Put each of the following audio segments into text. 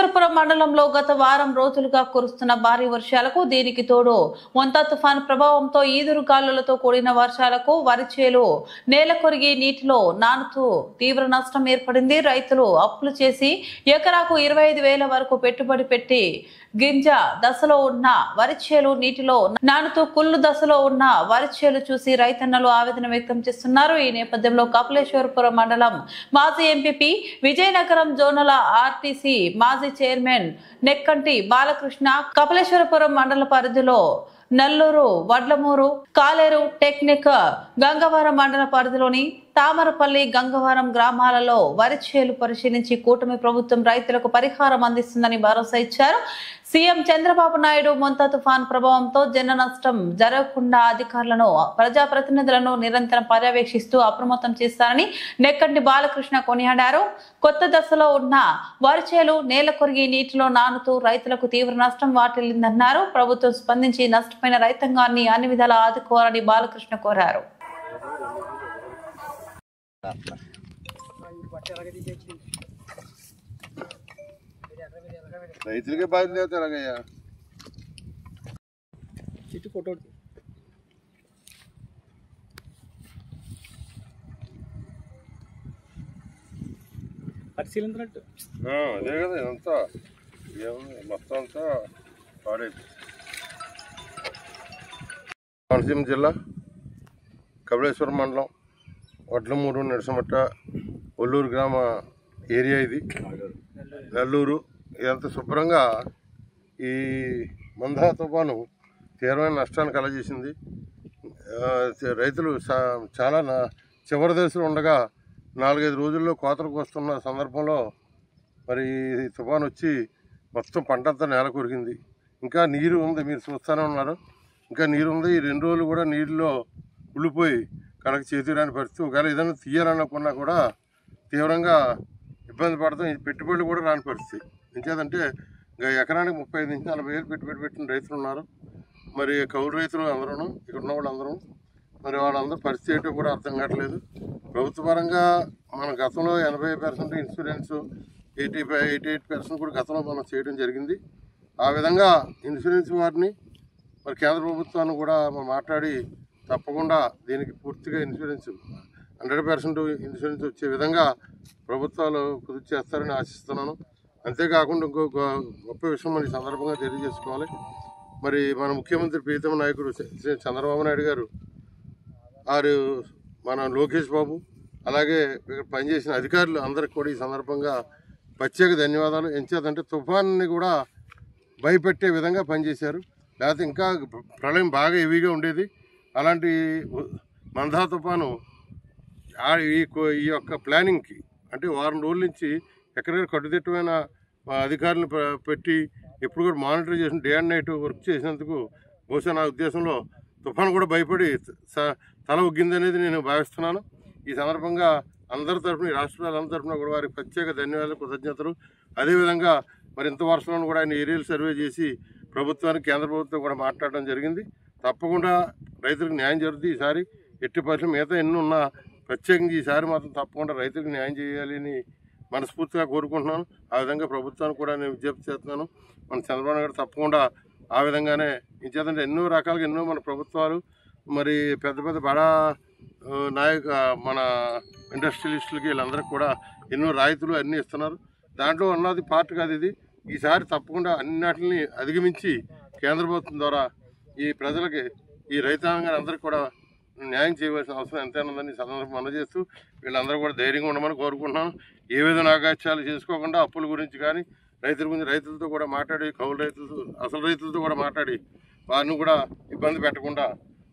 కపిలేశ్వరపురం మండలంలో గత వారం రోజులుగా కురుస్తున్న భారీ వర్షాలకు దీనికి తోడు మొంతా తుఫాను ప్రభావంతో ఈదురు గాలులతో కూడిన వర్షాలకు వరి చేలు నేల కొరిగి నీటిలో నానుతూ తీవ్ర నష్టం ఏర్పడింది. రైతులు అప్పులు చేసి ఎకరాకు 25,000 వరకు పెట్టుబడి పెట్టి గింజ దశలో ఉన్న వరి చేలు నీటిలో నానుతూ కుళ్ళు దశలో ఉన్న వరి చేలు చూసి రైతన్నలు ఆవేదన వ్యక్తం చేస్తున్నారు. ఈ నేపథ్యంలో కపిలేశ్వరపురం మండలం మాజీ ఎంపీపీ విజయనగరం జోనల్ ఆర్టీసీ మాజీ చైర్మన్ నెక్కంటి బాలకృష్ణ కపిలేశ్వరపురం మండల పరిధిలో నల్లూరు, వడ్లమూరు, కాలేరు, టెక్నిక్, గంగవరం మండల పరిధిలోని తామరపల్లి, గంగవరం గ్రామాలలో వరి చేలు పరిశీలించి కూటమి ప్రభుత్వం రైతులకు పరిహారం అందిస్తుందని భరోసా ఇచ్చారు. సీఎం చంద్రబాబు నాయుడు మొంతా తుఫాన్ ప్రభావంతో జన నష్టం జరగకుండా అధికారులను, ప్రజాప్రతినిధులను నిరంతరం పర్యవేక్షిస్తూ అప్రమత్తం చేస్తారని నెక్కంటి బాలకృష్ణ కొనియాడారు. కొత్త దశలో ఉన్న వరి చేలు నేల కొరిగి నీటిలో నానుతూ రైతులకు తీవ్ర నష్టం వాటిల్లిందన్నారు. ప్రభుత్వం స్పందించి నష్టపోయిన రైతాంగాన్ని అన్ని విధాలా ఆదుకోవాలని బాలకృష్ణ కోరారు. రైతులకే బాధ్యత లేదు తెలంగాణ చిట్టు ఫోటో పరిశీలించినట్టు అదే కదా ఇదంతా ఏముంది మొత్తం అంతా పాడైంది. కోనసీమ జిల్లా కపిలేశ్వరం మండలం వడ్లమూరు, నరసమట్ట, ఒల్లూరు గ్రామ ఏరియా ఇది. నల్లూరు ఇదంతా శుభ్రంగా ఈ మొంతా తుఫాను తీవ్రమైన నష్టాన్ని కలగజేసింది. రైతులు చాలా చివరి దశలో ఉండగా 4-5 రోజుల్లో కోతలకు వస్తున్న సందర్భంలో మరి తుఫాను వచ్చి మొత్తం పంట అంతా నేల కొరిగింది. ఇంకా నీరు ఉంది, మీరు చూస్తూనే ఉన్నారు. ఇంకా నీరు ఉంది. ఈ 2 రోజులు కూడా నీరులో ఉళ్ళిపోయి కడకు చేతి రాని పరిస్థితి. ఒకవేళ ఏదైనా తీయాలనుకున్నా కూడా తీవ్రంగా ఇబ్బంది పడతాం. పెట్టుబడులు కూడా రాని పరిస్థితి. ఎంచేదంటే ఇంకా ఎకరానికి 35,000-40,000 పెట్టుబడి పెట్టిన రైతులు ఉన్నారు. మరి కౌలు రైతులు అందరూ, ఇక్కడ ఉన్న వాళ్ళందరూ, మరి వాళ్ళందరూ పరిస్థితి ఏంటో కూడా అర్థం కావట్లేదు. ప్రభుత్వ పరంగా మన గతంలో 80% ఇన్సూరెన్స్, 88% కూడా గతంలో మనం చేయడం జరిగింది. ఆ విధంగా ఇన్సూరెన్స్ వారిని మరి కేంద్ర ప్రభుత్వాన్ని కూడా మాట్లాడి తప్పకుండా దీనికి పూర్తిగా ఇన్సూరెన్స్ 100% ఇన్సూరెన్స్ వచ్చే విధంగా ప్రభుత్వాలు కృషి చేస్తారని ఆశిస్తున్నాను. అంతేకాకుండా ఇంకో గొప్ప విషయం మన సందర్భంగా తెలియజేసుకోవాలి. మరి మన ముఖ్యమంత్రి ప్రీతమ నాయకుడు శ్రీ చంద్రబాబు నాయుడు గారు, వారు మన లోకేష్ బాబు, అలాగే ఇక్కడ పనిచేసిన అధికారులు అందరికి కూడా ఈ సందర్భంగా ప్రత్యేక ధన్యవాదాలు. ఎంచేతంటే తుఫాన్ని కూడా భయపెట్టే విధంగా పనిచేశారు. లేకపోతే ఇంకా ప్రళయం బాగా హెవీగా ఉండేది. అలాంటి మొంతా తుఫాను ఈ యొక్క ప్లానింగ్కి అంటే వారం రోజుల నుంచి ఎక్కడెక్కడ కట్టుదిట్టమైన అధికారులను పెట్టి ఎప్పుడు కూడా మానిటర్ చేసిన డే అండ్ నైట్ వర్క్ చేసినందుకు బహుశా నా ఉద్దేశంలో తుఫాను కూడా భయపడి తల ఉగ్గిందనేది నేను భావిస్తున్నాను. ఈ సందర్భంగా అందరి తరఫున, రాష్ట్ర ప్రజలందరి తరఫున కూడా వారికి ప్రత్యేక ధన్యవాదాలు, కృతజ్ఞతలు. అదేవిధంగా మరి ఇంత వర్షంలో కూడా ఆయన ఏరియల్ సర్వే చేసి ప్రభుత్వానికి, కేంద్ర ప్రభుత్వం కూడా మాట్లాడడం జరిగింది. తప్పకుండా రైతులకు న్యాయం జరుగుతుంది. ఈసారి ఎట్టి పరిస్థితులు మిగతా ఎన్ని ఉన్నా ప్రత్యేకించి ఈసారి మాత్రం తప్పకుండా రైతులకు న్యాయం చేయాలి అని మనస్ఫూర్తిగా కోరుకుంటున్నాను. ఆ విధంగా ప్రభుత్వానికి కూడా నేను విజ్ఞప్తి చేస్తున్నాను. మన చంద్రబాబు నాయుడు తప్పకుండా ఆ విధంగానే ఇచ్చేదంటే ఎన్నో రకాలుగా ఎన్నో మన ప్రభుత్వాలు మరి పెద్ద పెద్ద బడా మన ఇండస్ట్రియలిస్టులకి వీళ్ళందరికీ కూడా ఎన్నో రాయితీలు అన్నీ ఇస్తున్నారు. దాంట్లో ఉన్నది పార్ట్ కాదు ఇది. ఈసారి తప్పకుండా అన్నిటిని అధిగమించి కేంద్ర ప్రభుత్వం ద్వారా ఈ ప్రజలకి, ఈ రైతాంగాన్ని అందరికీ కూడా న్యాయం చేయవలసిన అవసరం ఎంతైనా ఉందని సందర్భం అందజేస్తూ వీళ్ళందరూ కూడా ధైర్యంగా ఉండమని కోరుకుంటున్నాను. ఏ విధంగా ఆగాత్యాలు చేసుకోకుండా అప్పుల గురించి కానీ రైతుల గురించి రైతులతో కూడా మాట్లాడి, కౌలు రైతులతో, అసలు రైతులతో కూడా మాట్లాడి వారిని కూడా ఇబ్బంది పెట్టకుండా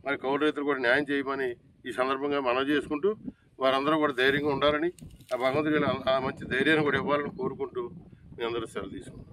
మరి కౌలు రైతులు కూడా న్యాయం చేయమని ఈ సందర్భంగా మనవి చేసుకుంటూ వారందరూ కూడా ధైర్యంగా ఉండాలని, ఆ భగవంతుడు మంచి ధైర్యాన్ని కూడా ఇవ్వాలని కోరుకుంటూ మీ అందరూ సెలవు తీసుకుంటాం.